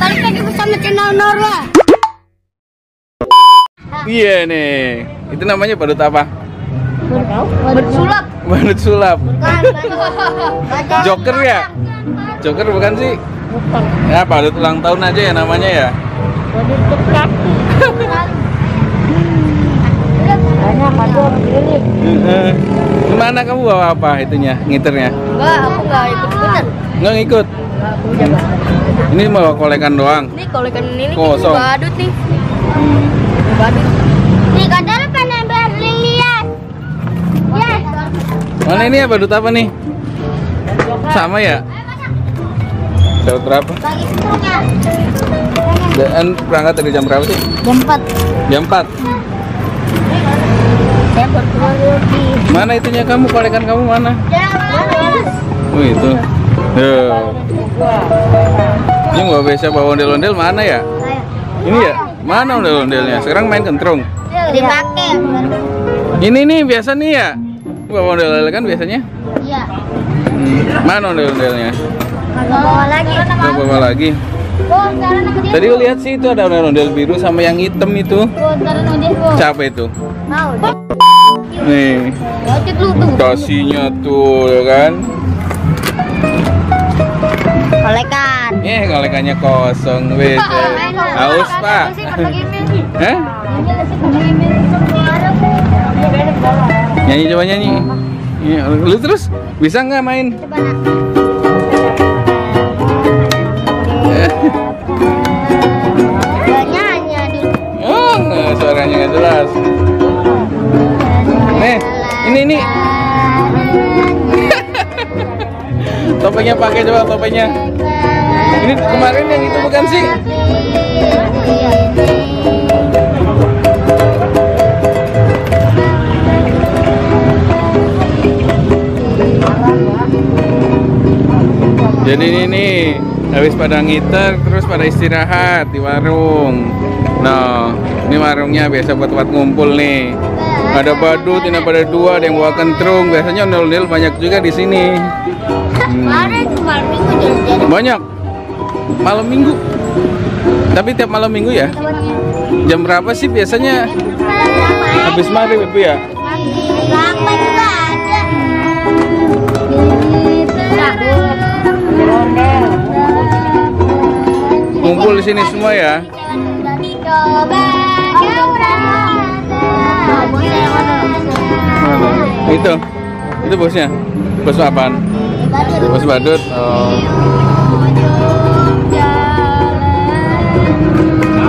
balik lagi bersama channel Norwa. Iya nih, itu namanya badut apa? Badut sulap. Badut sulap. Bukan. Joker ya? Joker bukan sih? Ya badut ulang tahun aja ya namanya ya. Badut kaki. Banyak badut ini. Gimana kamu bawa apa itunya, ngiternya? Enggak, aku enggak ikut-ikutan. Nggak ngikut? Ini bawa kolekan doang? Nih kolekan ini Kosong. badut nih. Badut. Nih katanya pengen berlian. Yes. Mana ini ya badut apa nih? Sama ya? Dapat berapa? Bagi setengah. Dan berangkat dari jam berapa sih? Jam 4. Jam 4. Saya berkeluar lagi. Mana itunya kamu, kolekan kamu mana? Oh itu. Ini nggak bisa bawa ondel-ondel mana ya? Ini ya? Mana ondel-ondelnya? Sekarang main kentrung. Dipakai. Ini nih biasa nih ya? Bawa ondel-ondel kan biasanya? Iya. Mana ondel-ondelnya? Kagak bawa lagi. Nggak bawa lagi. Oh, sekarang aku dia. Tadi aku lihat sih itu ada ondel-ondel biru sama yang hitam itu. Oh, sekarang aku dia. Siapa itu? Mau. Nih, Wajib lu tuh. kasihnya tuh ya kan? Kolekan. Kolekannya kosong, beda. Haus pak? Hah? Nyanyi coba nyanyi. Iya, lu terus bisa nggak main? Coba nak. Gak nyanyi aduh. Oh, nggak, suaranya nggak jelas. Nih, ini. Topengnya pakai coba topengnya. Ini kemarin yang itu bukan sih? Jadi ini nih, habis pada ngiter terus pada istirahat di warung. Nah, ini warungnya biasa buat ngumpul nih. Ada badut, ini pada dua, ada yang bawa kentrung. Biasanya ondel-ondel banyak juga di sini. Kemarin malam minggu jadi. Banyak. Malam minggu. Tapi tiap malam minggu ya? Jam berapa sih biasanya? Habis maghrib Ibu ya? Lambat juga ada. Ngumpul di sini semua ya? Coba Itu bosnya. Bos apaan? Bos badut. Oh.